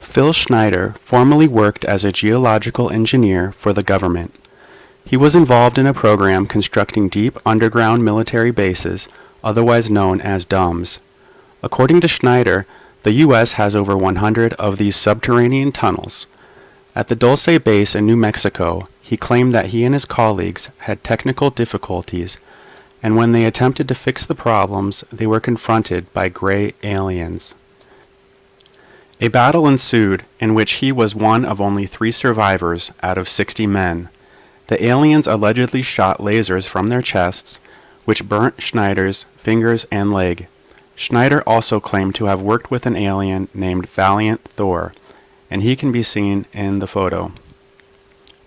Phil Schneider formerly worked as a geological engineer for the government. He was involved in a program constructing deep underground military bases, otherwise known as DUMBS. According to Schneider, the U.S. has over 100 of these subterranean tunnels. At the Dulce base in New Mexico, he claimed that he and his colleagues had technical difficulties, and when they attempted to fix the problems, they were confronted by gray aliens. A battle ensued in which he was one of only 3 survivors out of 60 men. The aliens allegedly shot lasers from their chests, which burnt Schneider's fingers and leg. Schneider also claimed to have worked with an alien named Valiant Thor, and he can be seen in the photo.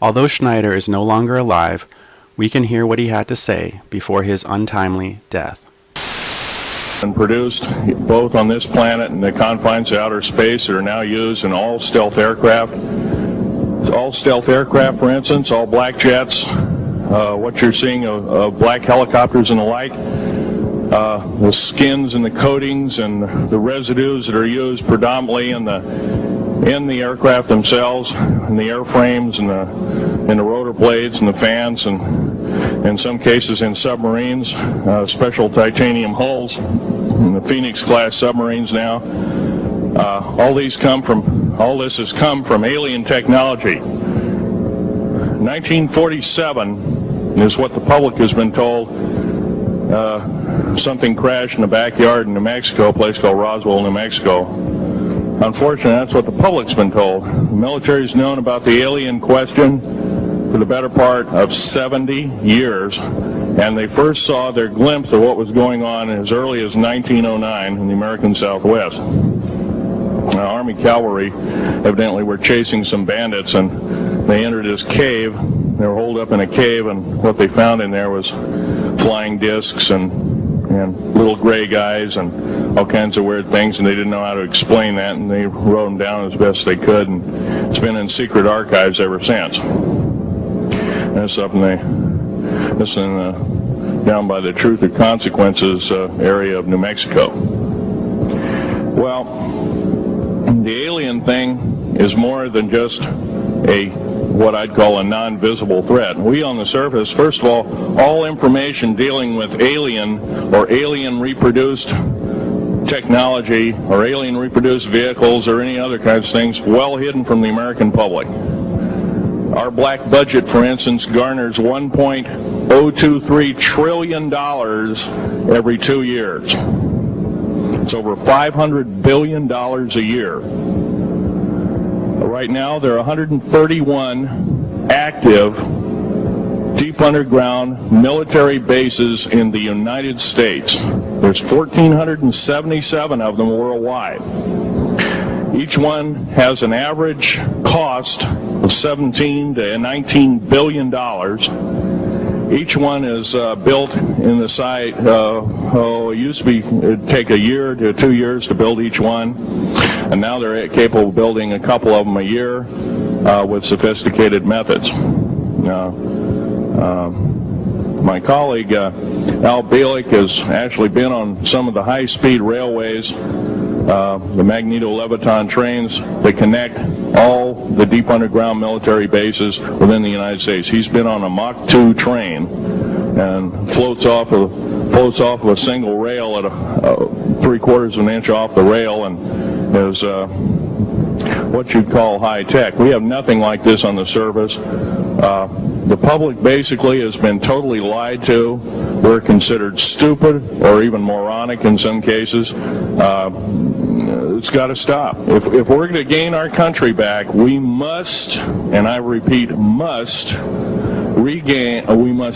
Although Schneider is no longer alive, we can hear what he had to say before his untimely death. And produced both on this planet and the confines of outer space that are now used in all stealth aircraft. All stealth aircraft, for instance, all black jets, what you're seeing of black helicopters and the like, the skins and the coatings and the residues that are used predominantly in the aircraft themselves, in the airframes and the rotor blades and the fans, and in some cases in submarines, special titanium hulls, in the Phoenix class submarines now. All this has come from alien technology. 1947 is what the public has been told. Something crashed in the backyard in New Mexico, a place called Roswell, New Mexico. Unfortunately, that's what the public's been told. The military's known about the alien question for the better part of 70 years, and they first saw their glimpse of what was going on as early as 1909 in the American Southwest. Army cavalry evidently were chasing some bandits, and they entered this cave. They were holed up in a cave, and what they found in there was flying discs and little gray guys and all kinds of weird things, and they didn't know how to explain that, and they wrote them down as best they could, and it's been in secret archives ever since. That's up down by the Truth or Consequences area of New Mexico. Well, the alien thing is more than just what I'd call a non-visible threat. We on the surface, first of all information dealing with alien or alien reproduced technology or alien reproduced vehicles or any other kinds of things, well hidden from the American public. Our black budget, for instance, garners $1.023 trillion every 2 years. It's over $500 billion a year. Right now, there are 131 active deep underground military bases in the United States. There's 1,477 of them worldwide. Each one has an average cost of $17 to $19 billion. Each one is built in the site. It used to it'd take a year to 2 years to build each one, and now they're capable of building a couple of them a year with sophisticated methods. My colleague Al Bielek has actually been on some of the high-speed railways, the magneto-leviton trains that connect all the deep underground military bases within the United States. He's been on a Mach 2 train and floats off of a single rail at 3/4 of an inch off the rail, and is what you'd call high tech. We have nothing like this on the surface. The public basically has been totally lied to. We're considered stupid or even moronic in some cases. It's got to stop. If we're going to gain our country back, we must, and I repeat, must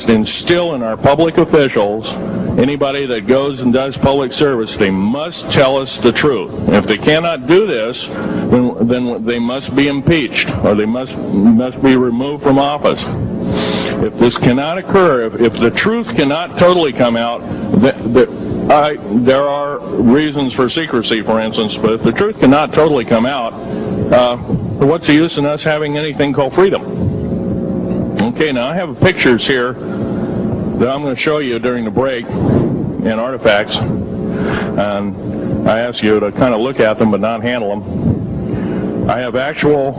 instill in our public officials, anybody that goes and does public service, they must tell us the truth. If they cannot do this, then they must be impeached, or they must be removed from office. If this cannot occur, if the truth cannot totally come out, there are reasons for secrecy, for instance, but if the truth cannot totally come out, what's the use in us having anything called freedom? Okay, now I have pictures here that I'm going to show you during the break in artifacts, and I ask you to kind of look at them but not handle them. I have actual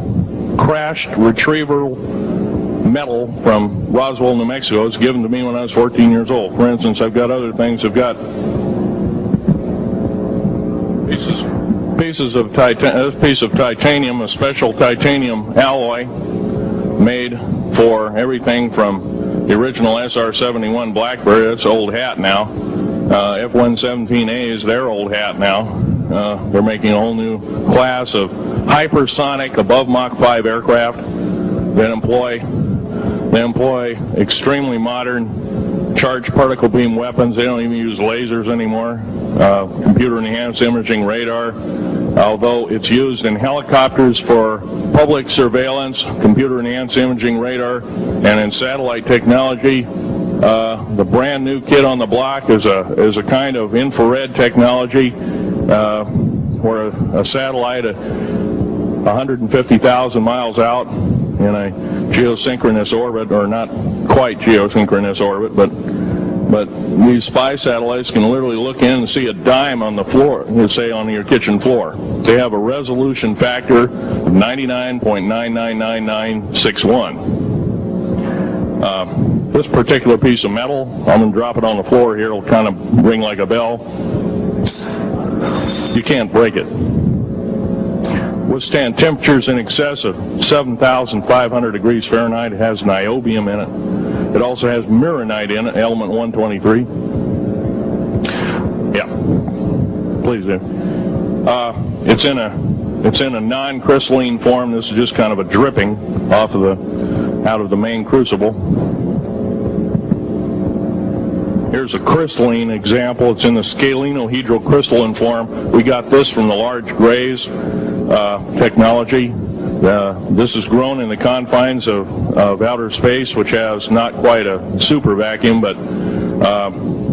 crashed retriever metal from Roswell, New Mexico. It was given to me when I was 14 years old. For instance, I've got other things. I've got pieces of this piece of titanium, a special titanium alloy made for everything from the original SR-71 Blackbird. It's old hat now. F-117A is their old hat now. They're making a whole new class of hypersonic above Mach 5 aircraft that employ extremely modern charged particle beam weapons. They don't even use lasers anymore. Computer enhanced imaging radar, although it's used in helicopters for public surveillance, computer enhanced imaging radar, and in satellite technology. The brand new kid on the block is a kind of infrared technology where a satellite 150,000 miles out in a geosynchronous orbit, or not quite geosynchronous orbit, but these spy satellites can literally look in and see a dime on the floor, say on your kitchen floor. They have a resolution factor of 99.99961. This particular piece of metal, I'm going to drop it on the floor here, it'll kind of ring like a bell. You can't break it. Withstand temperatures in excess of 7,500 degrees Fahrenheit. It has niobium in it. It also has mironite in it, element 123. Yeah, please do. It's in a non-crystalline form. This is just kind of a dripping out of the main crucible. Here's a crystalline example. It's in the scalenohedral-crystalline form. We got this from the large grays technology. This is grown in the confines of outer space, which has not quite a super vacuum, but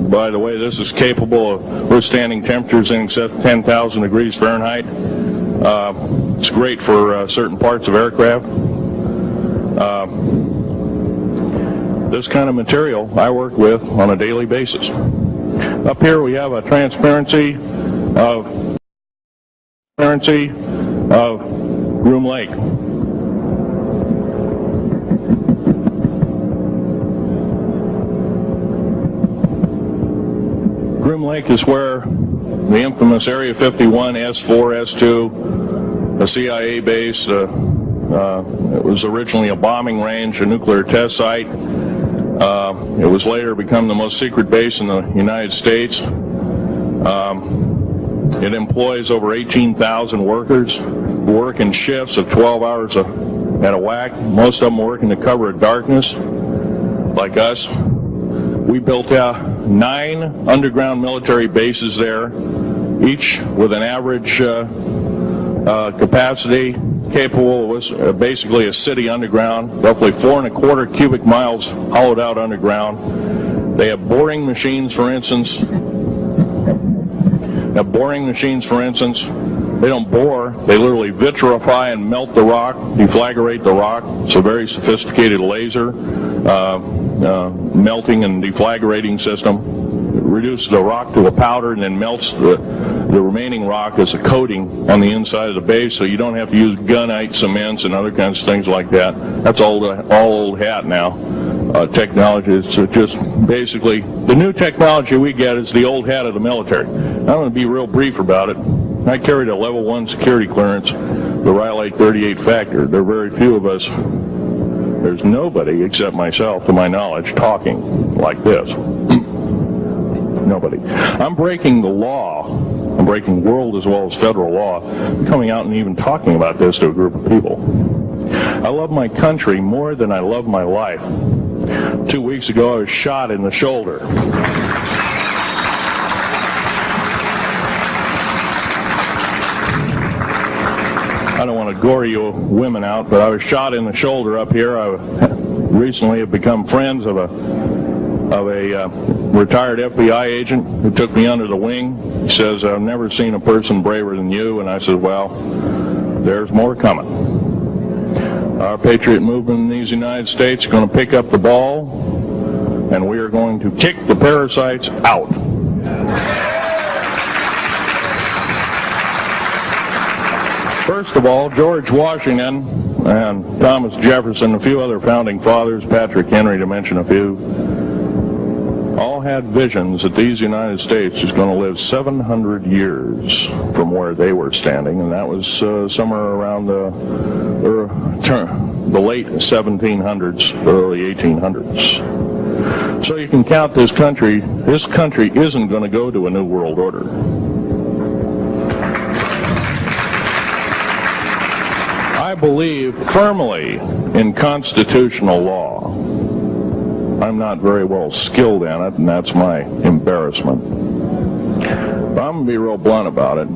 by the way, this is capable of withstanding temperatures in excess of 10,000 degrees Fahrenheit. It's great for certain parts of aircraft. This kind of material I work with on a daily basis. Up here we have a transparency of Groom Lake. Groom Lake is where the infamous Area 51, S4, S2, a CIA base, it was originally a bombing range, a nuclear test site. It was later become the most secret base in the United States. It employs over 18,000 workers who work in shifts of 12 hours at a whack. Most of them work in the cover of darkness, like us. We built 9 underground military bases there, each with an average capacity capable of basically a city underground, roughly 4¼ cubic miles hollowed out underground. They have boring machines, for instance. They don't bore, they literally vitrify and melt the rock, deflagrate the rock. It's a very sophisticated laser melting and deflagrating system. It reduces the rock to a powder and then melts the remaining rock as a coating on the inside of the base, so you don't have to use gunite cements and other kinds of things like that. That's all old hat now. Technology is just basically the new technology we get is the old hat of the military. I'm going to be real brief about it. I carried a level 1 security clearance, the Rhyolite 38 factor. There are very few of us. There's nobody except myself, to my knowledge, talking like this. Nobody. I'm breaking the law. I'm breaking world as well as federal law. I'm coming out and even talking about this to a group of people. I love my country more than I love my life. 2 weeks ago, I was shot in the shoulder. I don't want to gore you women out, but I was shot in the shoulder up here. I recently have become friends of a retired FBI agent who took me under the wing. He says, I've never seen a person braver than you. And I said, well, there's more coming. Our patriot movement in these United States is going to pick up the ball, and we are going to kick the parasites out. First of all, George Washington and Thomas Jefferson, a few other founding fathers, Patrick Henry to mention a few, all had visions that these United States is going to live 700 years from where they were standing, and that was somewhere around the late 1700s, early 1800s. So you can count this country. This country isn't going to go to a new world order. I believe firmly in constitutional law. I'm not very well skilled in it, and that's my embarrassment. But I'm going to be real blunt about it.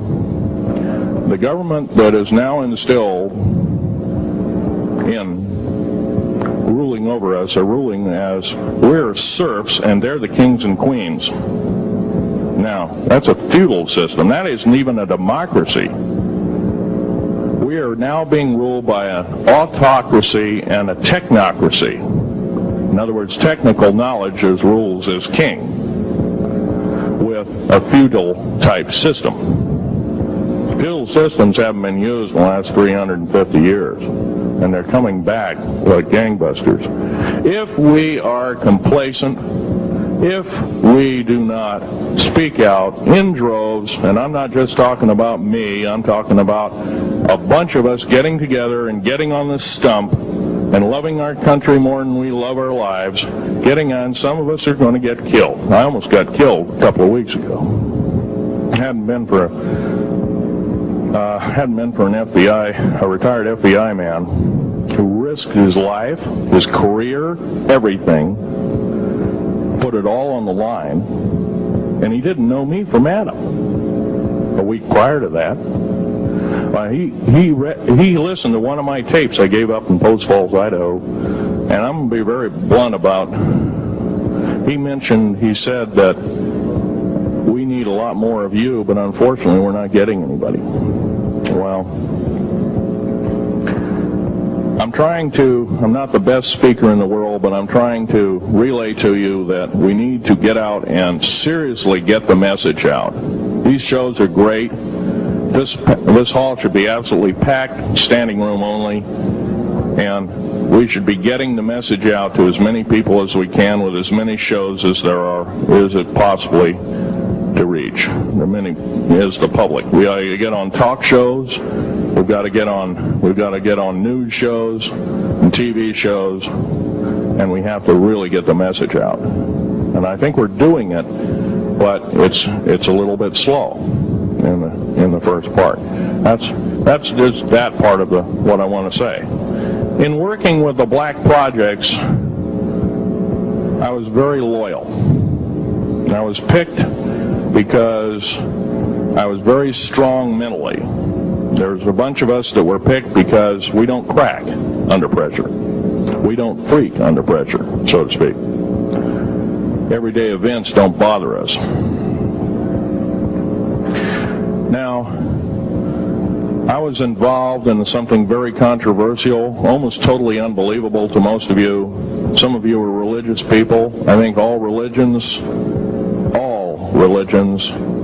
The government that is now instilled in ruling over us are ruling as we're serfs and they're the kings and queens. Now, that's a feudal system. That isn't even a democracy. We are now being ruled by an autocracy and a technocracy. In other words, technical knowledge as rules as king, with a feudal type system. Feudal systems haven't been used in the last 350 years, and they're coming back like gangbusters. If we are complacent, if we do not speak out in droves, and I'm not just talking about me, I'm talking about a bunch of us getting together and getting on this stump and loving our country more than we love our lives, getting on, some of us are going to get killed. I almost got killed a couple of weeks ago. Hadn't been for an FBI, a retired FBI man who risked his life, his career, everything, put it all on the line, and he didn't know me from Adam. A week prior to that, he listened to one of my tapes I gave up in Post Falls, Idaho, and I'm going to be very blunt about. He said that we need a lot more of you, but unfortunately we're not getting anybody. Well, I'm not the best speaker in the world, but I'm trying to relay to you that we need to get out and seriously get the message out. These shows are great. This hall should be absolutely packed, standing room only, and we should be getting the message out to as many people as we can with as many shows as there is it possibly to reach. The many is the public. We ought to get on talk shows. We've got to get on news shows and TV shows, and we have to really get the message out. And I think we're doing it, but it's a little bit slow in the first part. That's just that part of what I want to say. In working with the black projects, I was very loyal. I was picked because I was very strong mentally. There's a bunch of us that were picked because we don't crack under pressure. We don't freak under pressure, so to speak. Everyday events don't bother us. Now, I was involved in something very controversial, almost totally unbelievable to most of you. Some of you are religious people. I think all religions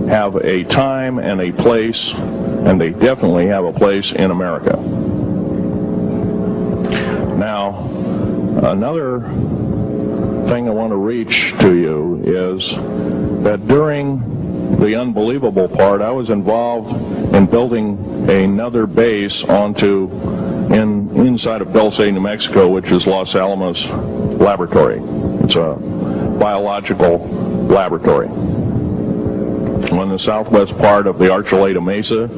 have a time and a place, and they definitely have a place in America. Now, another thing I want to reach to you is that during the unbelievable part, I was involved in building another base inside of Dulce, New Mexico, which is Los Alamos Laboratory. It's a biological laboratory. On the southwest part of the Archuleta Mesa,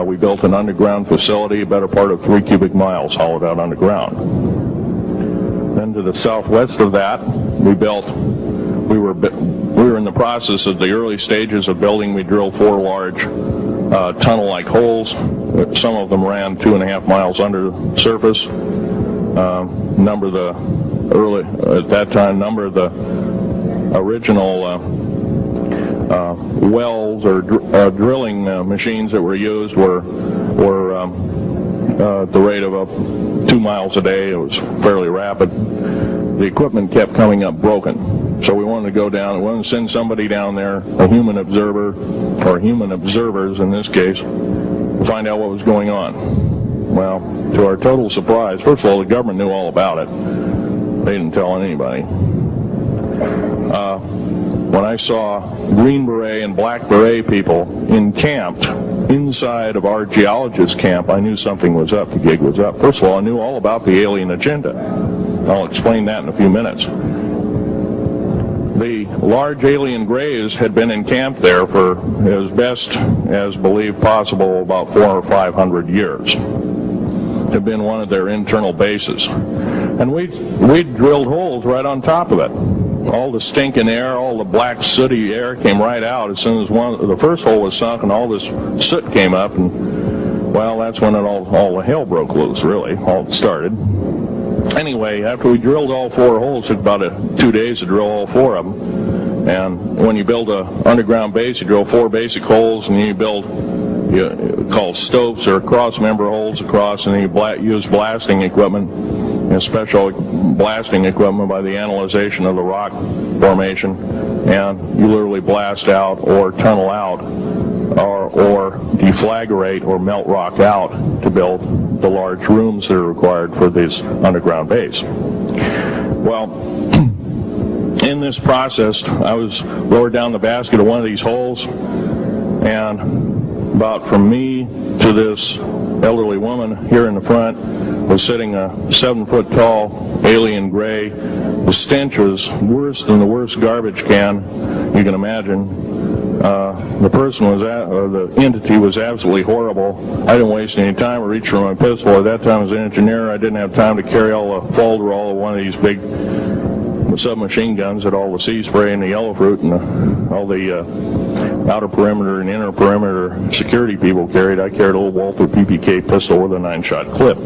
we built an underground facility, a better part of 3 cubic miles hollowed out underground. Then to the southwest of that, we were in the process of the early stages of building. We drilled 4 large tunnel-like holes. Some of them ran 2.5 miles under the surface. Number of the original wells or drilling machines that were used were at the rate of 2 miles a day. It was fairly rapid. The equipment kept coming up broken. So we wanted to go down, we wanted to send somebody down there, a human observer, or human observers in this case, to find out what was going on. Well, to our total surprise, first of all, the government knew all about it. They didn't tell anybody. When I saw Green Beret and Black Beret people encamped inside of our geologist camp, I knew something was up, the gig was up. First of all, I knew all about the alien agenda. I'll explain that in a few minutes. The large alien grays had been encamped there for as best as believed possible about 400 or 500 years. Had been one of their internal bases. And we drilled holes right on top of it. All the stinking air, all the black sooty air came right out as soon as the first hole was sunk, and all this soot came up, and well, that's when all the hell broke loose, really, all started. Anyway, after we drilled all 4 holes, it took about 2 days to drill all 4 of them. And when you build an underground base, you drill 4 basic holes, and then you build called stopes or cross-member holes across, and then you use blasting equipment. Special blasting equipment by the analyzation of the rock formation, and you literally blast out or tunnel out or deflagrate or melt rock out to build the large rooms that are required for this underground base. Well, in this process, I was lowered down the basket of one of these holes, and about from me to this elderly woman here in the front was sitting a 7-foot-tall alien gray. The stench was worse than the worst garbage can you can imagine. The person was, or the entity was absolutely horrible. I didn't waste any time. I reached for my pistol. At that time, as an engineer, I didn't have time to carry all the folderol of one of these big submachine guns that all the sea spray and the yellow fruit and all the outer perimeter and inner perimeter security people carried. I carried a little Walter PPK pistol with a 9-shot clip.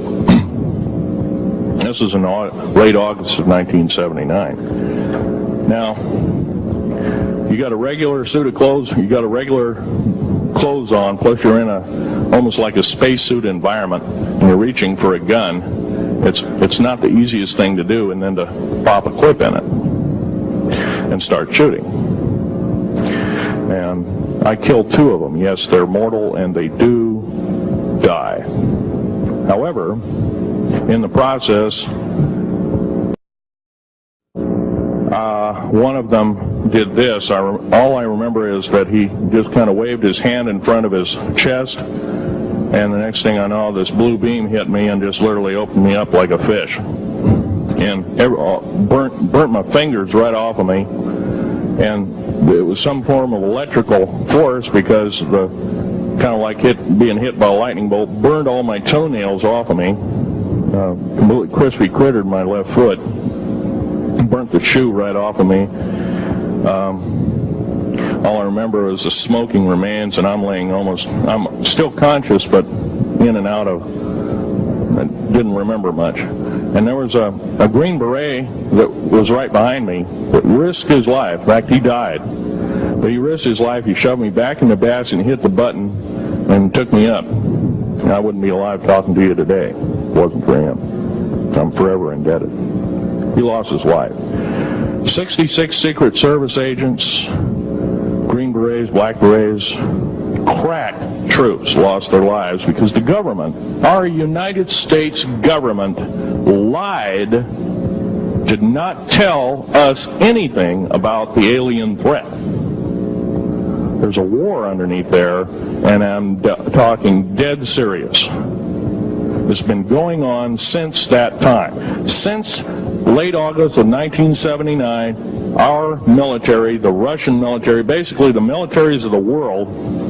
This is in late August of 1979. Now, you got a regular suit of clothes, you got a regular clothes on, plus you're in almost like a spacesuit environment, and you're reaching for a gun. It's not the easiest thing to do, and then to pop a clip in it and start shooting. And I killed 2 of them. Yes, they're mortal, and they do die. However, in the process, one of them did this. All I remember is that he just kind of waved his hand in front of his chest, and the next thing I know, this blue beam hit me and just literally opened me up like a fish, and burnt my fingers right off of me. And it was some form of electrical force, because the kind of like being hit by a lightning bolt burned all my toenails off of me. Completely crispy crittered my left foot, burnt the shoe right off of me. All I remember is the smoking remains, and I'm still conscious, but in and out of, I didn't remember much. And there was a Green Beret that was right behind me that risked his life. In fact, he died. But he risked his life. He shoved me back in the basket and hit the button and took me up. And I wouldn't be alive talking to you today if it wasn't for him. I'm forever indebted. He lost his life. 66 Secret Service agents, Green Berets, Black Berets, crack troops lost their lives because the government, our United States government, lied, did not tell us anything about the alien threat. There's a war underneath there, and I'm talking dead serious. It's been going on since that time. Since late August of 1979, our military, the Russian military, basically the militaries of the world,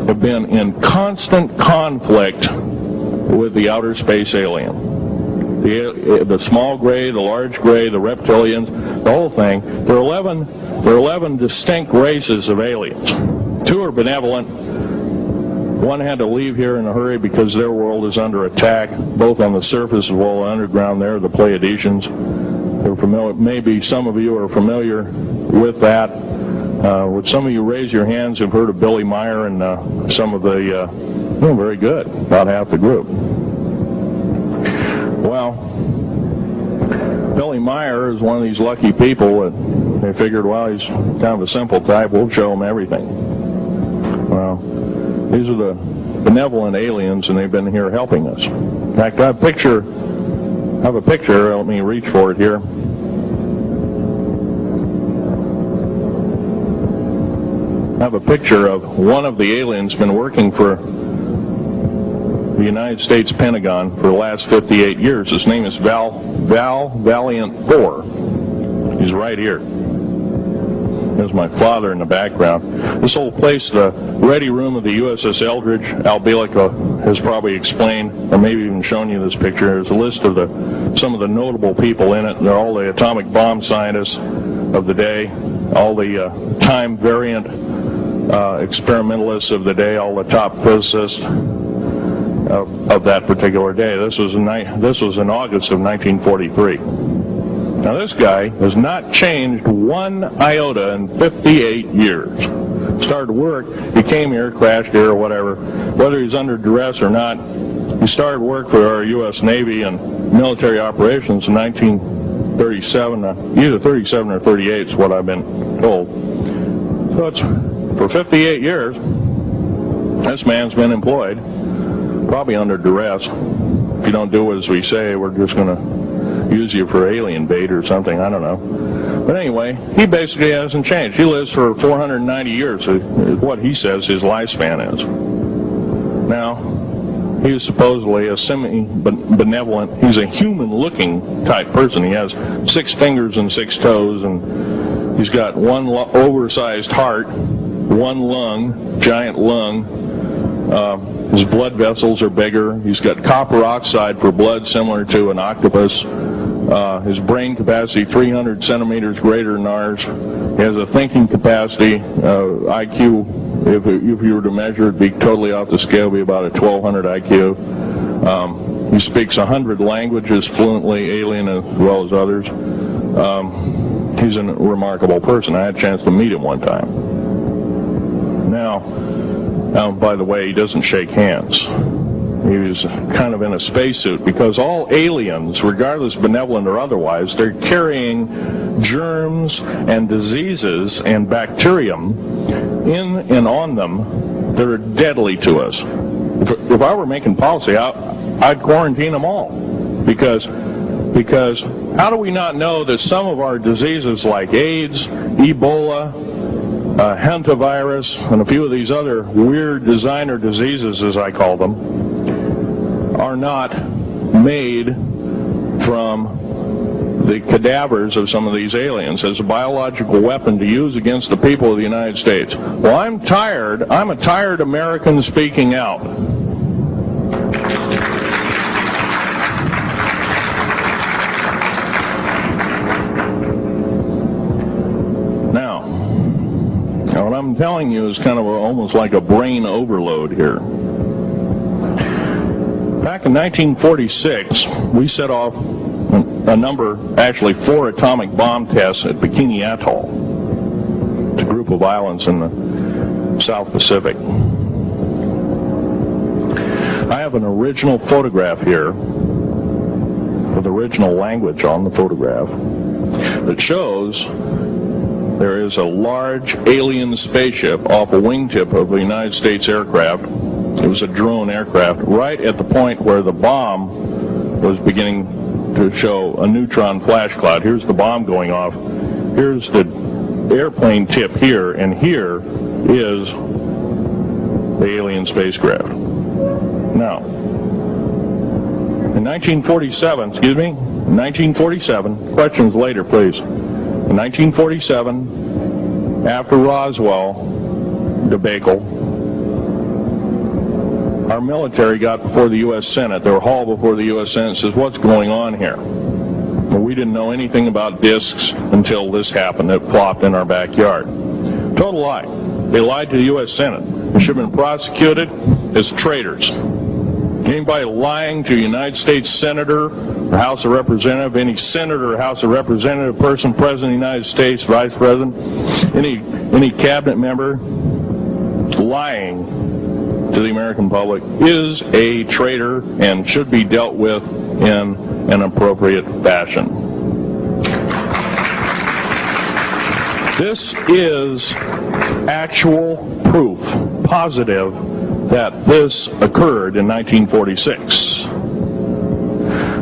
have been in constant conflict with the outer space alien. The small gray, the large gray, the reptilians, the whole thing. There are 11 distinct races of aliens. 2 are benevolent. 1 had to leave here in a hurry because their world is under attack, both on the surface as well as underground. There, the Pleiadians. They're familiar. Maybe some of you are familiar with that. Would some of you raise your hands who've heard of Billy Meyer and some of the, very good, about half the group. Well, Billy Meyer is one of these lucky people that they figured, well, he's kind of a simple type, we'll show him everything. Well, these are the benevolent aliens, and they've been here helping us. In fact, I have a picture, let me reach for it here. I have a picture of one of the aliens been working for the United States Pentagon for the last 58 years. His name is Val Valiant 4. He's right here. There's my father in the background. This whole place, the ready room of the USS Eldridge, Al Bielek has probably explained, or maybe even shown you this picture. There's a list of some of the notable people in it. They're all the atomic bomb scientists of the day, all the time variant experimentalists of the day, all the top physicists of that particular day. This was in August of 1943. Now this guy has not changed one iota in 58 years. Started work, he came here, crashed here or whatever, whether he's under duress or not. He started work for our U.S. Navy and military operations in 1937, either 37 or 38 is what I've been told. So it's for 58 years, this man's been employed, probably under duress. If you don't do as we say, we're just going to use you for alien bait or something, I don't know. But anyway, he basically hasn't changed. He lives for 490 years, is what he says his lifespan is. Now, he's supposedly a semi-benevolent, he's a human-looking type person. He has 6 fingers and 6 toes, and he's got one oversized heart, one lung, giant lung. His blood vessels are bigger. He's got copper oxide for blood, similar to an octopus. His brain capacity 300 centimeters greater than ours. He has a thinking capacity, IQ, if you were to measure it, be totally off the scale, it'd be about a 1200 IQ. He speaks 100 languages fluently, alien as well as others. He's a remarkable person. I had a chance to meet him one time. Now, by the way, he doesn't shake hands. He was kind of in a spacesuit, because all aliens, regardless benevolent or otherwise, they're carrying germs and diseases and bacterium in and on them that are deadly to us. If I were making policy, I'd quarantine them all, because how do we not know that some of our diseases like AIDS, Ebola, hantavirus, and a few of these other weird designer diseases, as I call them, are not made from the cadavers of some of these aliens as a biological weapon to use against the people of the United States? Well, I'm a tired American speaking out. Now, what I'm telling you is kind of almost like a brain overload here. Back in 1946, we set off a number, actually 4 atomic bomb tests at Bikini Atoll. It's a group of islands in the South Pacific. I have an original photograph here with original language on the photograph that shows there is a large alien spaceship off a wingtip of a United States aircraft. It was a drone aircraft, right at the point where the bomb was beginning to show a neutron flash cloud. Here's the bomb going off. Here's the airplane tip here, and here is the alien spacecraft. Now, in 1947, questions later, please. In 1947, after Roswell debacle, our military got before the U.S. Senate. They were hauled before the U.S. Senate and says, what's going on here? Well, we didn't know anything about discs until this happened. It flopped in our backyard. Total lie. They lied to the U.S. Senate. They should have been prosecuted as traitors. Anybody lying to a United States Senator or House of Representative, any Senator or House of Representative person, President of the United States, Vice President, any cabinet member lying to the American public is a traitor and should be dealt with in an appropriate fashion. This is actual proof, positive, that this occurred in 1946.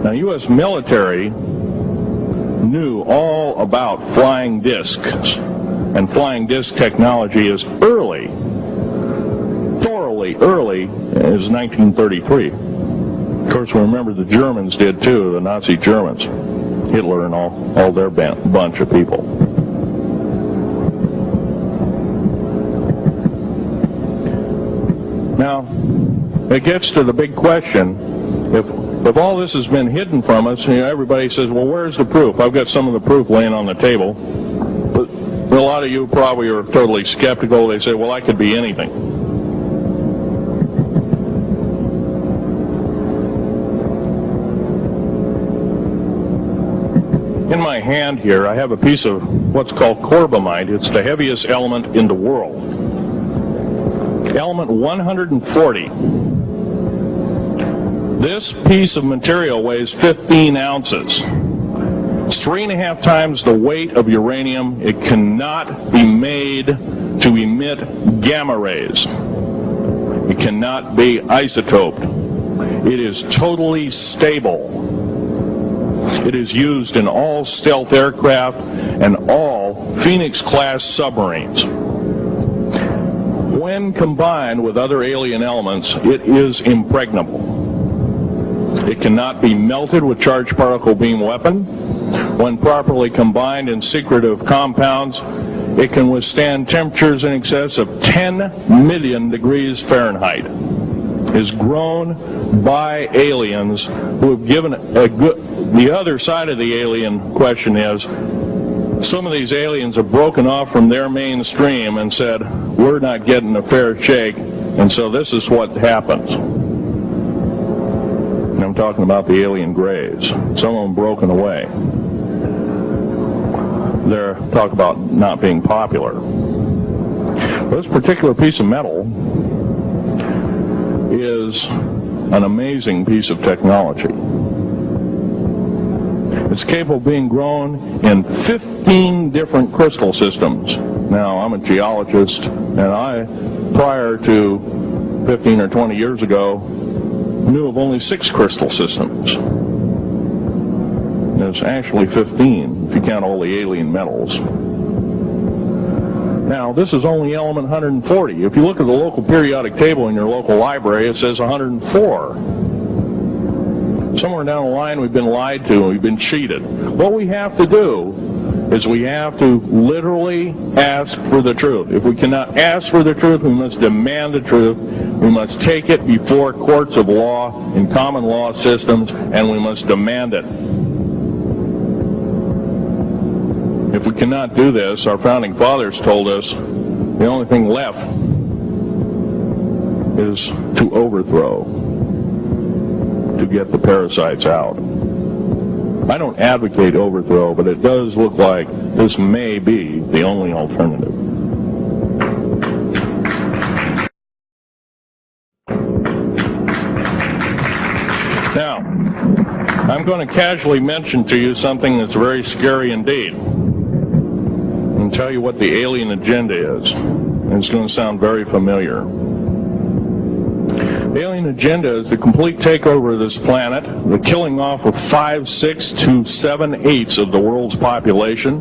Now, U.S. military knew all about flying discs, and flying disc technology as thoroughly early as 1933. Of course, we remember the Germans did too, the Nazi Germans, Hitler and all their bunch of people. Now, it gets to the big question, if all this has been hidden from us, everybody says, well, where's the proof? I've got some of the proof laying on the table. But a lot of you probably are totally skeptical. They say, well, I could be anything. In my hand here, I have a piece of what's called corbamide. It's the heaviest element in the world. Element 140. This piece of material weighs 15 ounces. It's 3.5 times the weight of uranium. It cannot be made to emit gamma rays. It cannot be isotoped. It is totally stable. It is used in all stealth aircraft and all Phoenix-class submarines. When combined with other alien elements, it is impregnable. It cannot be melted with charged particle beam weapon. When properly combined in secretive compounds, it can withstand temperatures in excess of 10 million degrees Fahrenheit. It is grown by aliens who have given a good... The other side of the alien question is, some of these aliens have broken off from their mainstream and said, we're not getting a fair shake, and so this is what happens. And I'm talking about the alien grays. Some of them broken away. They're talk about not being popular. This particular piece of metal is an amazing piece of technology. It's capable of being grown in 15 different crystal systems. Now, I'm a geologist, and I, prior to 15 or 20 years ago, knew of only 6 crystal systems. There's actually 15, if you count all the alien metals. Now, this is only element 140. If you look at the local periodic table in your local library, it says 104. Somewhere down the line, we've been lied to, and we've been cheated. What we have to do is we have to literally ask for the truth. If we cannot ask for the truth, we must demand the truth. We must take it before courts of law in common law systems, and we must demand it. If we cannot do this, our founding fathers told us the only thing left is to overthrow, to get the parasites out. I don't advocate overthrow, but it does look like this may be the only alternative. Now, I'm going to casually mention to you something that's very scary indeed, and tell you what the alien agenda is. And it's going to sound very familiar. The alien agenda is the complete takeover of this planet, the killing off of 5, 6 to 7/8 of the world's population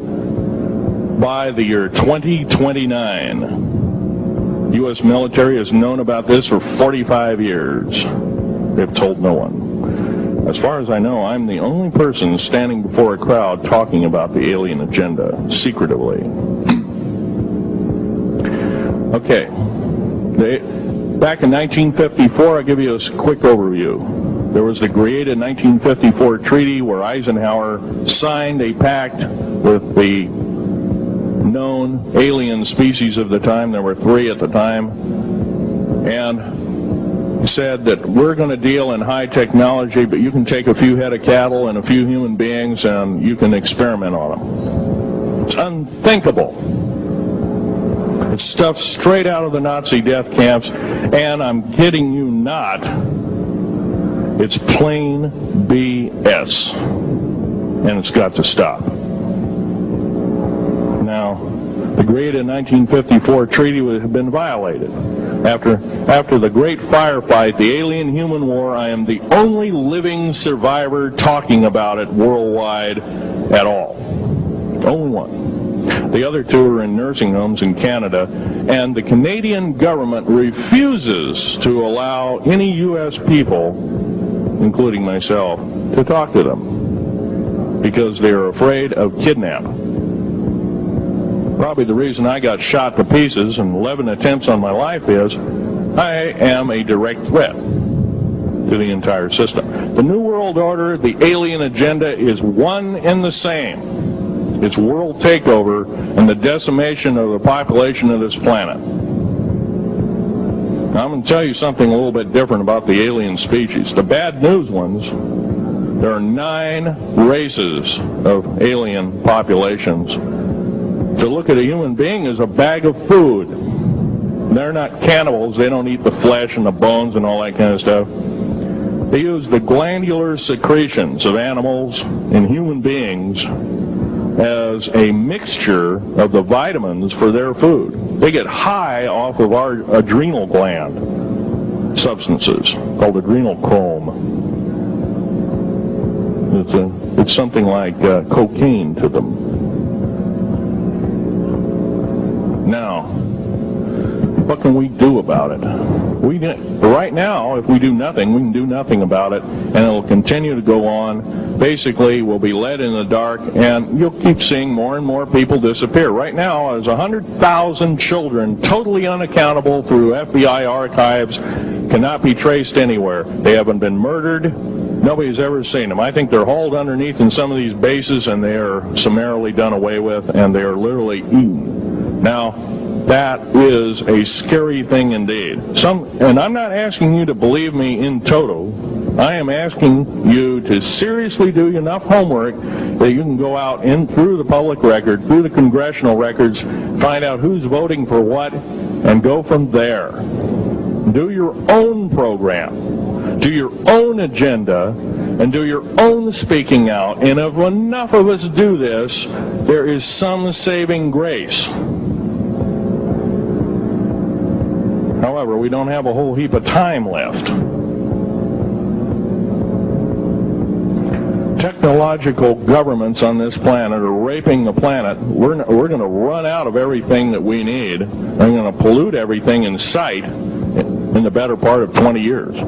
by the year 2029. The U.S. military has known about this for 45 years. They've told no one. As far as I know, I'm the only person standing before a crowd talking about the alien agenda, secretively. Okay. Back in 1954, I'll give you a quick overview. There was the created 1954 treaty where Eisenhower signed a pact with the known alien species of the time. There were 3 at the time. And he said that we're going to deal in high technology, but you can take a few head of cattle and a few human beings and you can experiment on them. It's unthinkable. It's stuff straight out of the Nazi death camps, and I'm kidding you not, it's plain BS, and it's got to stop. Now, agreed in 1954 treaty had been violated. After the great firefight, the alien-human war, I am the only living survivor talking about it worldwide at all. Only one. The other two are in nursing homes in Canada, and the Canadian government refuses to allow any U.S. people, including myself, to talk to them because they're afraid of kidnapping. Probably the reason I got shot to pieces and 11 attempts on my life is I am a direct threat to the entire system. The New World Order, the alien agenda is one and the same. It's world takeover and the decimation of the population of this planet. Now, I'm going to tell you something a little bit different about the alien species. The bad news ones, there are 9 races of alien populations. To look at a human being as a bag of food. They're not cannibals. They don't eat the flesh and the bones and all that kind of stuff. They use the glandular secretions of animals and human beings as a mixture of the vitamins for their food. They get high off of our adrenal gland substances called adrenal chrome. It's something like cocaine to them. Now, what can we do about it? Right now, if we do nothing, we can do nothing about it, and it'll continue to go on. Basically, we'll be led in the dark, and you'll keep seeing more and more people disappear. Right now, there's 100,000 children totally unaccountable through FBI archives, cannot be traced anywhere. They haven't been murdered. Nobody's ever seen them. I think they're hauled underneath in some of these bases, and they are summarily done away with, and they are literally eaten. Now, that is a scary thing indeed. And I'm not asking you to believe me in toto. I am asking you to seriously do enough homework that you can go out through the public record, through the congressional records, find out who's voting for what, and go from there. Do your own program. Do your own agenda. And do your own speaking out. And if enough of us do this, there is some saving grace. However, we don't have a whole heap of time left. Technological governments on this planet are raping the planet. We're going to run out of everything that we need. They're going to pollute everything in sight in the better part of 20 years.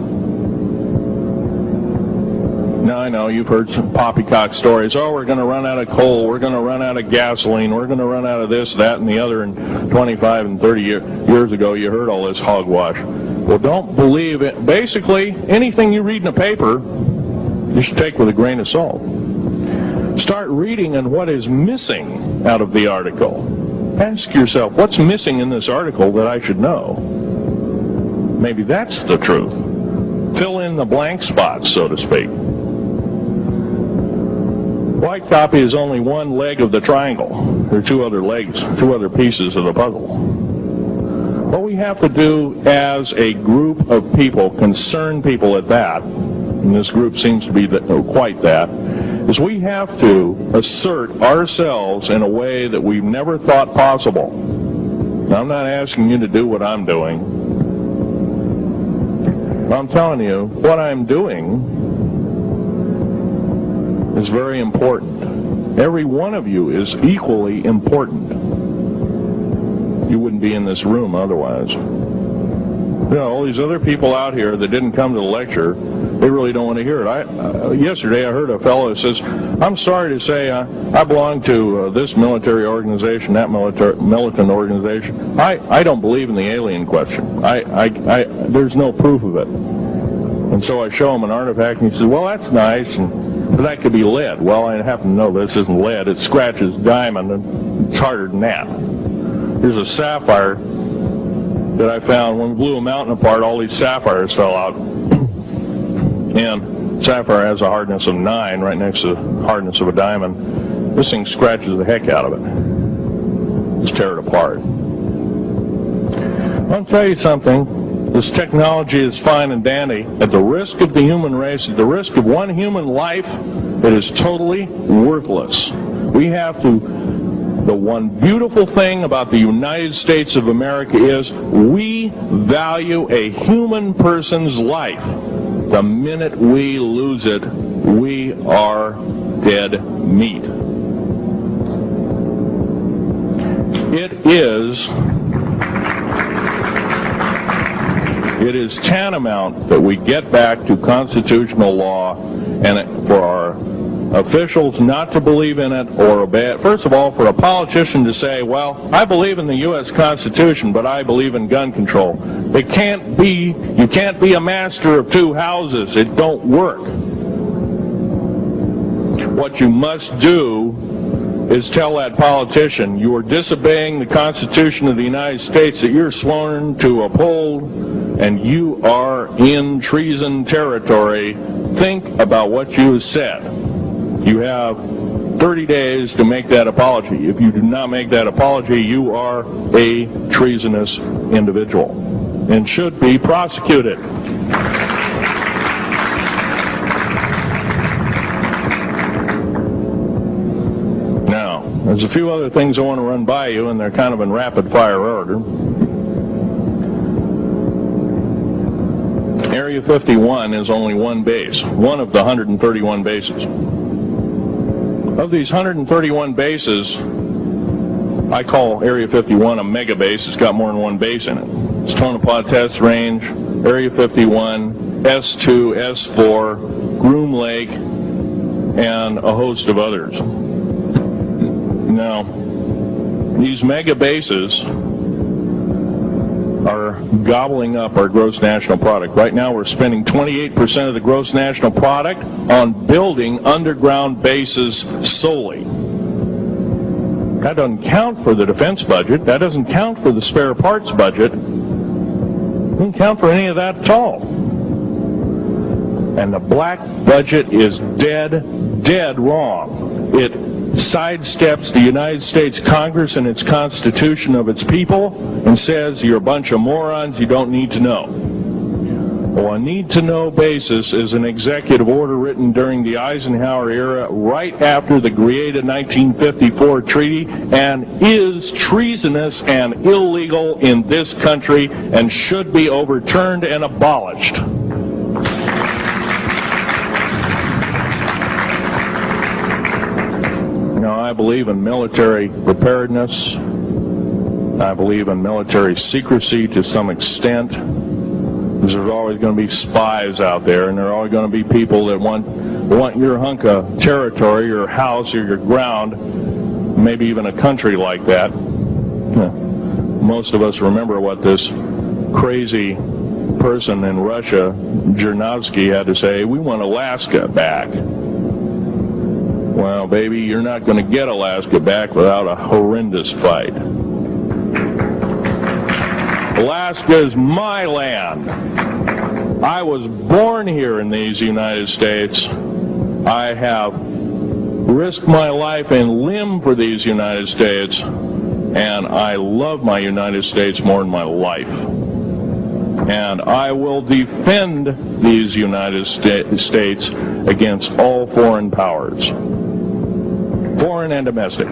Now, I know you've heard some poppycock stories. Oh, we're going to run out of coal. We're going to run out of gasoline. We're going to run out of this, that, and the other. And 25 and 30 years ago, you heard all this hogwash. Well, don't believe it. Basically, anything you read in a paper, you should take with a grain of salt. Start reading on what is missing out of the article. Ask yourself, what's missing in this article that I should know? Maybe that's the truth. Fill in the blank spots, so to speak. White copy is only one leg of the triangle. There are 2 other legs, 2 other pieces of the puzzle. What we have to do as a group of people, concerned people at that, and this group seems to be quite that, is we have to assert ourselves in a way that we've never thought possible. Now, I'm not asking you to do what I'm doing. I'm telling you, what I'm doing is very important. Every one of you is equally important. You wouldn't be in this room otherwise. You know, all these other people out here that didn't come to the lecture, they really don't want to hear it. Yesterday I heard a fellow that says, I'm sorry to say I belong to this military organization, that militant organization. I don't believe in the alien question. There's no proof of it. And so I show him an artifact, and he says, well, that's nice, but that could be lead. Well, I happen to know this isn't lead. It scratches diamond, and it's harder than that. Here's a sapphire that I found. When we blew a mountain apart, all these sapphires fell out. And sapphire has a hardness of 9 right next to the hardness of a diamond. This thing scratches the heck out of it. Let's tear it apart. I'll tell you something. This technology is fine and dandy. At the risk of the human race, at the risk of one human life, it is totally worthless. We have to The one beautiful thing about the United States of America is we value a human person's life. The minute we lose it, we are dead meat. It is tantamount that we get back to constitutional law, and for our officials not to believe in it or obey it. First of all, for a politician to say, well, I believe in the U.S. Constitution, but I believe in gun control. You can't be a master of two houses. It don't work. What you must do is tell that politician you are disobeying the Constitution of the United States that you're sworn to uphold, and you are in treason territory. Think about what you have said. You have 30 days to make that apology. If you do not make that apology, you are a treasonous individual and should be prosecuted. Now, there's a few other things I want to run by you, and they're kind of in rapid fire order. Area 51 is only one base, one of the 131 bases. Of these 131 bases, I call Area 51 a mega base. It's got more than one base in it. It's Tonopah Test Range, Area 51, S2, S4, Groom Lake, and a host of others. Now, these mega bases are gobbling up our gross national product. Right now we're spending 28% of the gross national product on building underground bases solely. That doesn't count for the defense budget. That doesn't count for the spare parts budget. Doesn't count for any of that at all. And the black budget is dead wrong. It sidesteps the United States Congress and its Constitution of its people and says you're a bunch of morons, you don't need to know. Well, a need-to-know basis is an executive order written during the Eisenhower era right after the Greada 1954 treaty, and is treasonous and illegal in this country and should be overturned and abolished. I believe in military preparedness. I believe in military secrecy to some extent. Because there's always going to be spies out there, and there are always going to be people that want your hunk of territory, your house, or your ground, maybe even a country like that. Most of us remember what this crazy person in Russia, Zhirinovsky, had to say. We want Alaska back. Well, baby, you're not going to get Alaska back without a horrendous fight. Alaska is my land. I was born here in these United States. I have risked my life and limb for these United States, and I love my United States more than my life. And I will defend these United States against all foreign powers. Foreign and domestic.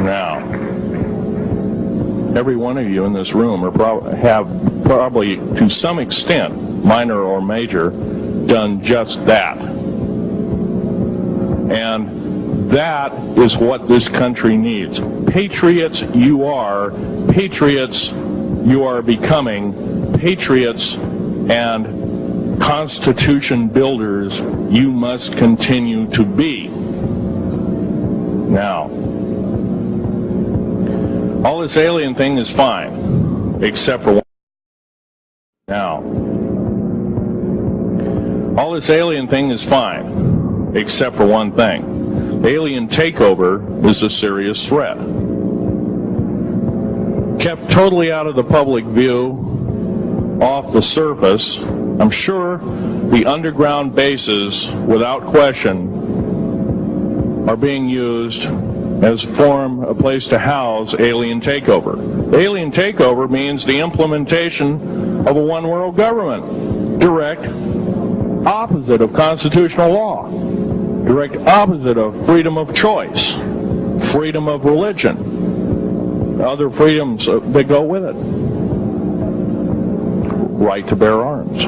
Now, every one of you in this room have probably, to some extent, minor or major, done just that. And that is what this country needs. Patriots you are. Patriots you are becoming. Patriots and Constitution builders you must continue to be. Now, all this alien thing is fine, except for one. Now, all this alien thing is fine, except for one thing. Alien takeover is a serious threat. Kept totally out of the public view, off the surface. I'm sure the underground bases, without question, are being used as a place to house alien takeover. Alien takeover means the implementation of a one-world government. Direct opposite of constitutional law. direct opposite of freedom of choice, freedom of religion, other freedoms that go with it. Right to bear arms.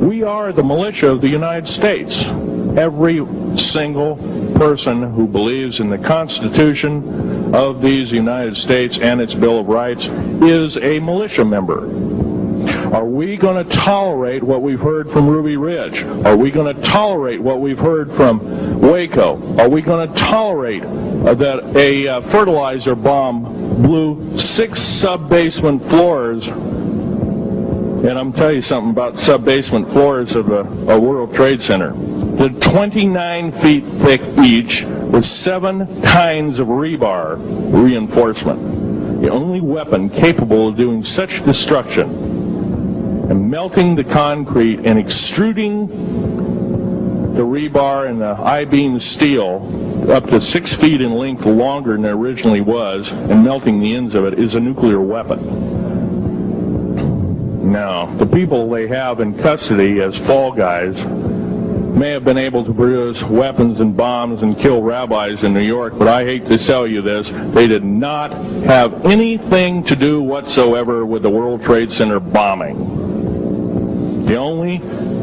We are the militia of the United States. Every single person who believes in the Constitution of these United States and its Bill of Rights is a militia member. Are we going to tolerate what we've heard from Ruby Ridge? Are we going to tolerate what we've heard from Waco? Are we going to tolerate that a fertilizer bomb blew 6 sub-basement floors? And I'm telling you something about sub-basement floors of a World Trade Center. They're 29 feet thick each with 7 kinds of rebar reinforcement. The only weapon capable of doing such destruction and melting the concrete and extruding the rebar and the I-beam steel up to 6 feet in length longer than it originally was and melting the ends of it is a nuclear weapon. Now, the people they have in custody as fall guys may have been able to produce weapons and bombs and kill rabbis in New York, but I hate to tell you this, they did not have anything to do whatsoever with the World Trade Center bombing. The only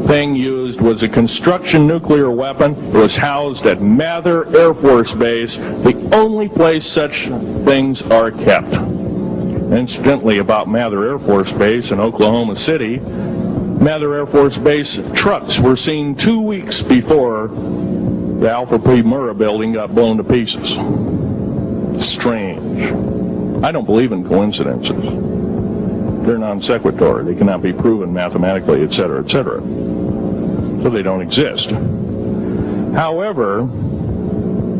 thing used was a construction nuclear weapon. It was housed at Mather Air Force Base, the only place such things are kept. Incidentally, about Mather Air Force Base in Oklahoma City, Mather Air Force Base trucks were seen 2 weeks before the Alpha P. Murrah building got blown to pieces. Strange. I don't believe in coincidences. They're non sequitur. They cannot be proven mathematically, etc., etc. So they don't exist. However,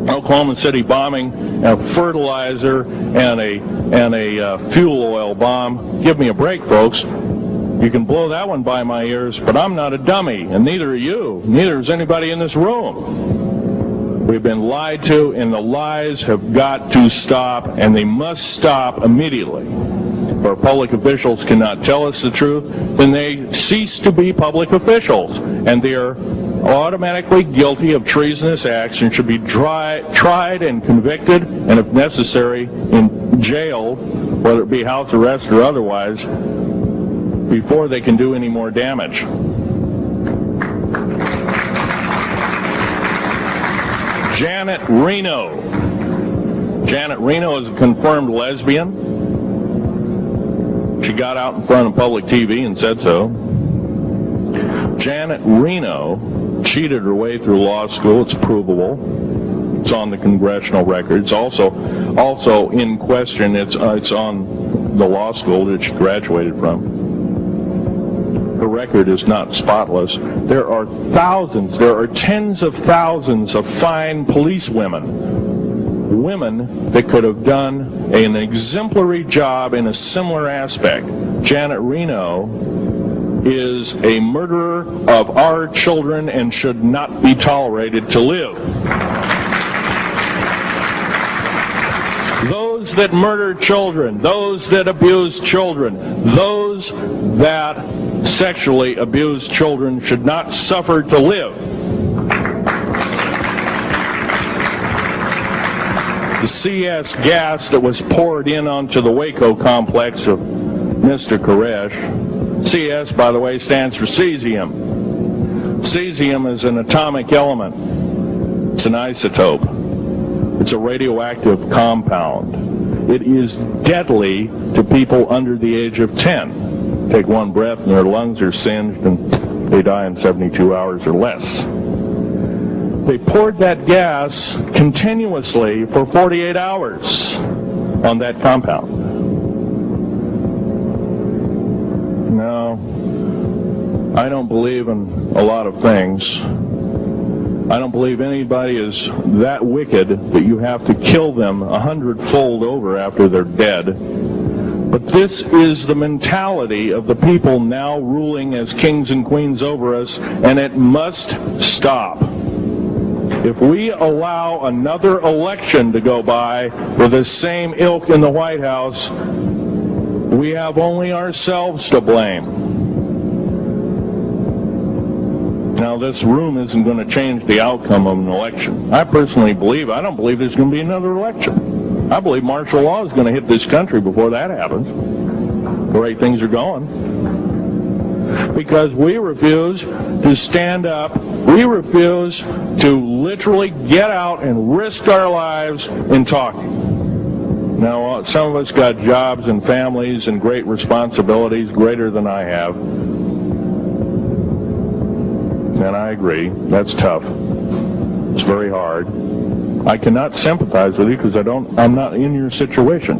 Oklahoma City bombing, a fertilizer, and a fuel oil bomb. Give me a break, folks. You can blow that one by my ears, but I'm not a dummy, and neither are you. Neither is anybody in this room. We've been lied to, and the lies have got to stop, and they must stop immediately. If our public officials cannot tell us the truth, then they cease to be public officials, and they are automatically guilty of treasonous acts and should be tried and convicted, and if necessary, in jail, whether it be house arrest or otherwise, before they can do any more damage. Janet Reno. Janet Reno is a confirmed lesbian. She got out in front of public TV and said so. Janet Reno cheated her way through law school. It's provable. It's on the congressional record. It's also in question. It's on the law school that she graduated from. Her record is not spotless. There are thousands, there are tens of thousands of fine police women that could have done an exemplary job in a similar aspect. Janet Reno is a murderer of our children and should not be tolerated to live. Those that murder children, those that abuse children, those that sexually abuse children should not suffer to live. The CS gas that was poured in onto the Waco complex of Mr. Koresh. CS, by the way, stands for cesium. Cesium is an atomic element. It's an isotope. It's a radioactive compound. It is deadly to people under the age of 10. Take one breath and their lungs are singed and they die in 72 hours or less. They poured that gas continuously for 48 hours on that compound. No, I don't believe in a lot of things. I don't believe anybody is that wicked that you have to kill them 100-fold over after they're dead. But this is the mentality of the people now ruling as kings and queens over us, and it must stop. If we allow another election to go by with the same ilk in the White House, we have only ourselves to blame. Now, this room isn't going to change the outcome of an election. I personally believe, I don't believe there's going to be another election. I believe martial law is going to hit this country before that happens, the way things are going. Because we refuse to stand up, we refuse to literally get out and risk our lives in talking. Now, some of us got jobs and families and great responsibilities, greater than I have. And I agree, that's tough. It's very hard. I cannot sympathize with you because I'm not in your situation.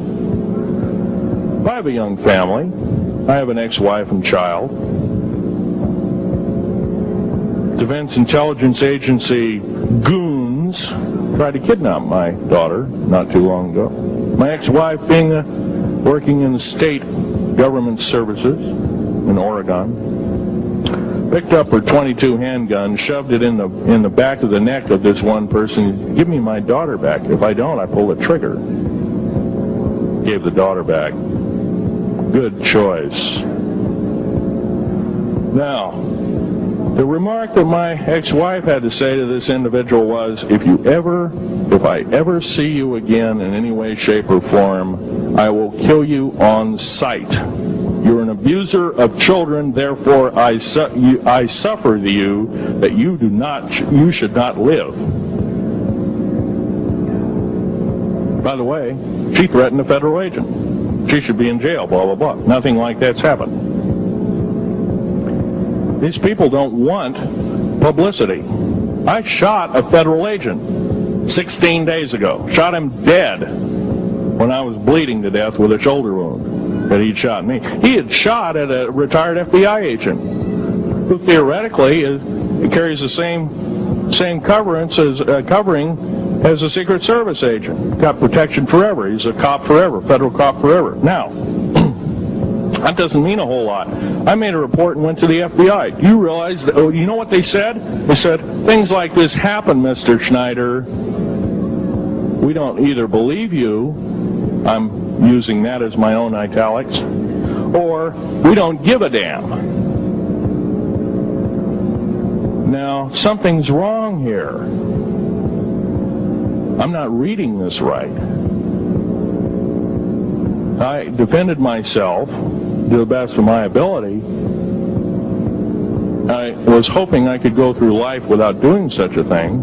I have a young family. I have an ex-wife and child. Defense Intelligence Agency goons tried to kidnap my daughter not too long ago. My ex-wife working in the state government services in Oregon, picked up her .22 handgun, shoved it in the back of the neck of this one person. Give me my daughter back. If I don't, I pull the trigger. Gave the daughter back. Good choice. Now, the remark that my ex-wife had to say to this individual was, if I ever see you again in any way, shape, or form, I will kill you on sight. You're an abuser of children, therefore I suffer you that you should not live. By the way, she threatened a federal agent. She should be in jail, blah, blah, blah. Nothing like that's happened. These people don't want publicity. I shot a federal agent 16 days ago. Shot him dead when I was bleeding to death with a shoulder wound that he'd shot me. He had shot at a retired FBI agent who theoretically carries the same covering as a Secret Service agent. Got protection forever. He's a cop forever, federal cop forever. Now, that doesn't mean a whole lot. I made a report and went to the FBI. Do you realize that, you know what they said? They said, things like this happen, Mr. Schneider. We don't either believe you, I'm using that as my own italics, or we don't give a damn. Now, something's wrong here. I'm not reading this right. I defended myself to the best of my ability. I was hoping I could go through life without doing such a thing.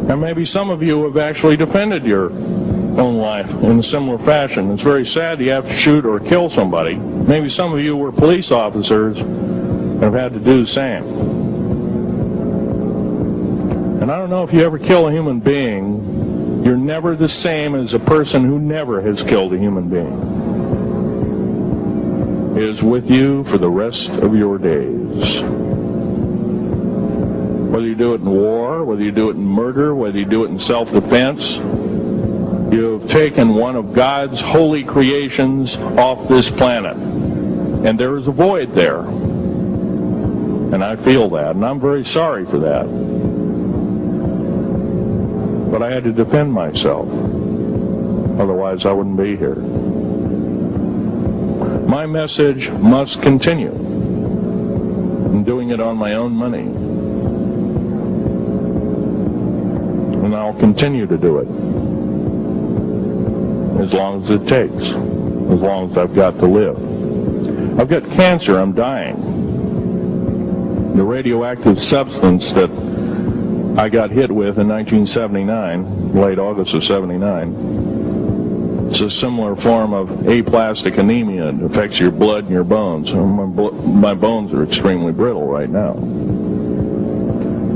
And maybe some of you have actually defended your own life in a similar fashion. It's very sad you have to shoot or kill somebody. Maybe some of you were police officers and have had to do the same. And I don't know if you ever kill a human being, you're never the same as a person who never has killed a human being. It is with you for the rest of your days. Whether you do it in war, whether you do it in murder, whether you do it in self-defense, you have taken one of God's holy creations off this planet. And there is a void there. And I feel that, and I'm very sorry for that. But I had to defend myself. Otherwise, I wouldn't be here. My message must continue. I'm doing it on my own money. And I'll continue to do it. As long as it takes. As long as I've got to live. I've got cancer. I'm dying. The radioactive substance that I got hit with in 1979, late August of 79, it's a similar form of aplastic anemia. It affects your blood and your bones. My bones are extremely brittle right now.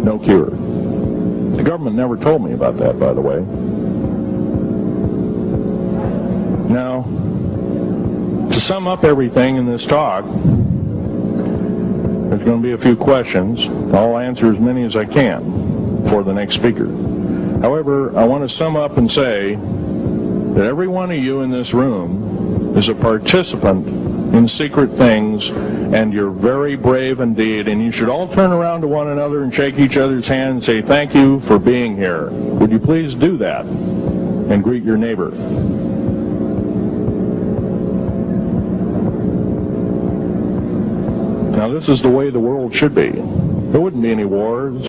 No cure. The government never told me about that, by the way. Now, to sum up everything in this talk, there's going to be a few questions. I'll answer as many as I can for the next speaker. However, I want to sum up and say that every one of you in this room is a participant in secret things, and you're very brave indeed, and you should all turn around to one another and shake each other's hand and say, thank you for being here. Would you please do that and greet your neighbor? Now, this is the way the world should be. there wouldn't be any wars.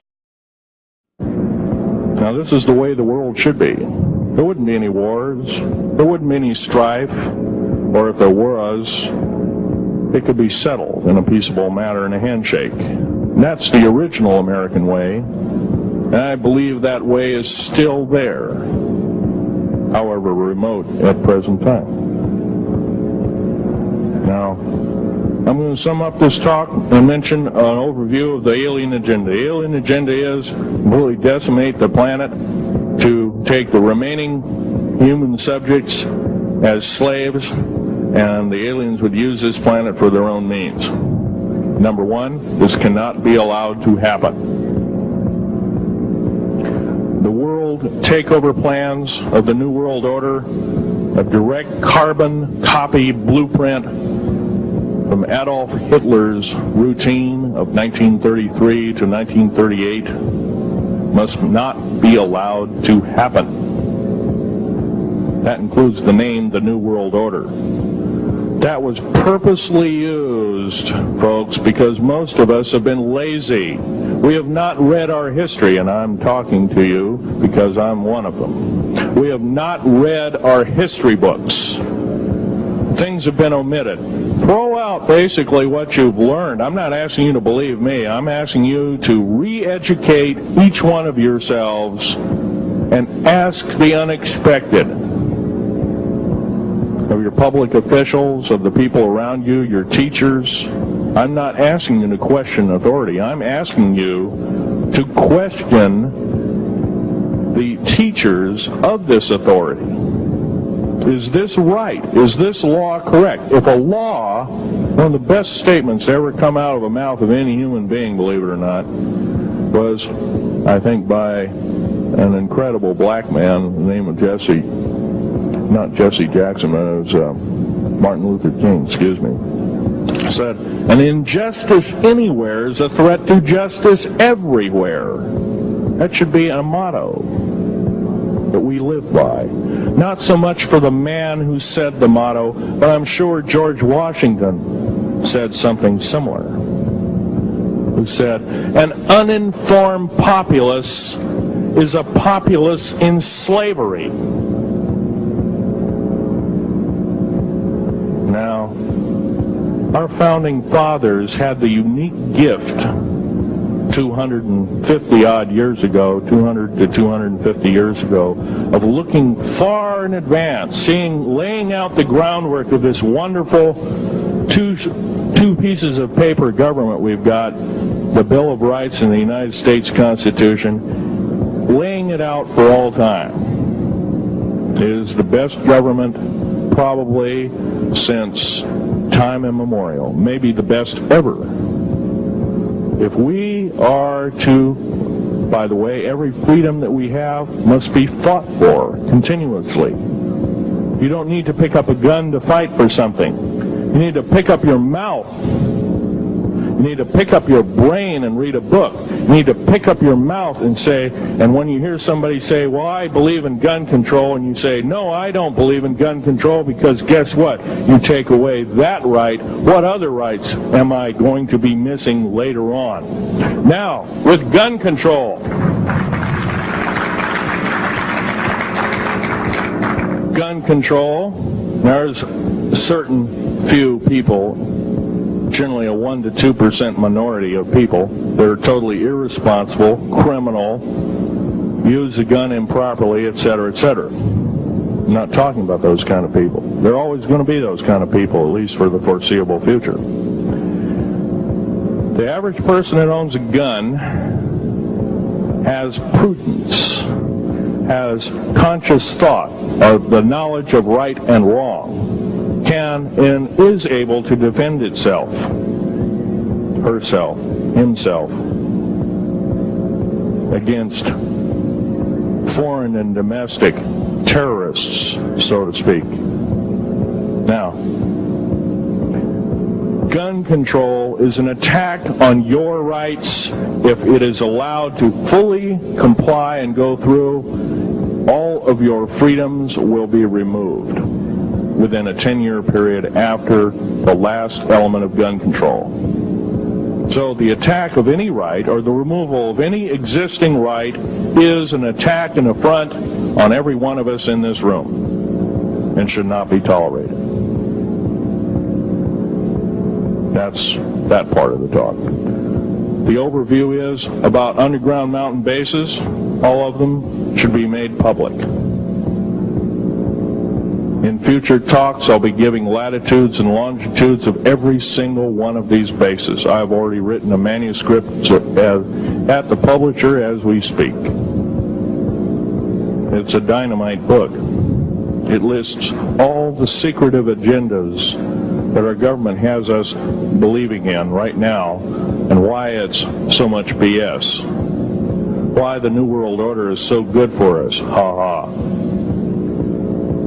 Now, this is the way the world should be. There wouldn't be any wars. There wouldn't be any strife. Or if there was, it could be settled in a peaceable manner in a handshake. And that's the original American way. And I believe that way is still there, however remote at present time. Now, I'm going to sum up this talk and mention an overview of the alien agenda. The alien agenda is really decimate the planet to take the remaining human subjects as slaves, and the aliens would use this planet for their own means. Number one, this cannot be allowed to happen. The world takeover plans of the New World Order, a direct carbon copy blueprint from Adolf Hitler's routine of 1933 to 1938, must not be allowed to happen. That includes the name, the New World Order. That was purposely used, folks, because most of us have been lazy. We have not read our history, and I'm talking to you because I'm one of them. We have not read our history books. Things have been omitted. Throw out basically what you've learned. I'm not asking you to believe me. I'm asking you to re-educate each one of yourselves and ask the unexpected of your public officials, of the people around you, your teachers. I'm not asking you to question authority. I'm asking you to question the teachers of this authority. Is this right? Is this law correct? If a law, one of the best statements to ever come out of the mouth of any human being, believe it or not, was, I think, by an incredible black man, the name of not Jesse Jackson, but it was Martin Luther King, excuse me, said, an injustice anywhere is a threat to justice everywhere. That should be a motto that we live by. Not so much for the man who said the motto, but I'm sure George Washington said something similar, who said, an uninformed populace is a populace in slavery. Now, our founding fathers had the unique gift 250 odd years ago, 200 to 250 years ago, of looking far in advance, laying out the groundwork of this wonderful two pieces of paper government we've got, the Bill of Rights and the United States Constitution, laying it out for all time. It is the best government probably since time immemorial, maybe the best ever. If we are to, by the way, every freedom that we have must be fought for continuously. You don't need to pick up a gun to fight for something. You need to pick up your mouth. You need to pick up your brain and read a book. You need to pick up your mouth and say, and when you hear somebody say, well, I believe in gun control, and you say, no, I don't believe in gun control, because guess what? You take away that right. What other rights am I going to be missing later on? Now, with gun control. Gun control, there's certain few people, generally a 1 to 2% minority of people that are totally irresponsible, criminal, use the gun improperly, etc., etc. I'm not talking about those kind of people. There are always going to be those kind of people, at least for the foreseeable future. The average person that owns a gun has prudence, has conscious thought of the knowledge of right and wrong, can and is able to defend itself, herself, himself, against foreign and domestic terrorists, so to speak. Now, gun control is an attack on your rights. If it is allowed to fully comply and go through, all of your freedoms will be removed within a 10-year period after the last element of gun control. So the attack of any right or the removal of any existing right is an attack and affront on every one of us in this room and should not be tolerated. That's that part of the talk. The overview is about underground mountain bases. All of them should be made public. In future talks, I'll be giving latitudes and longitudes of every single one of these bases. I've already written a manuscript at the publisher as we speak. It's a dynamite book. It lists all the secretive agendas that our government has us believing in right now and why it's so much BS. Why the New World Order is so good for us. Ha ha.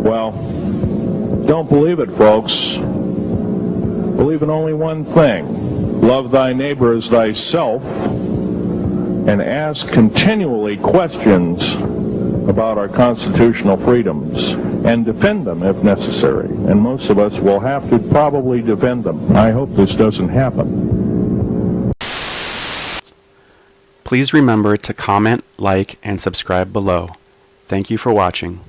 Well, don't believe it, folks. Believe in only one thing. Love thy neighbor as thyself, and ask continually questions about our constitutional freedoms, and defend them if necessary. And most of us will have to probably defend them. I hope this doesn't happen. Please remember to comment, like, and subscribe below. Thank you for watching.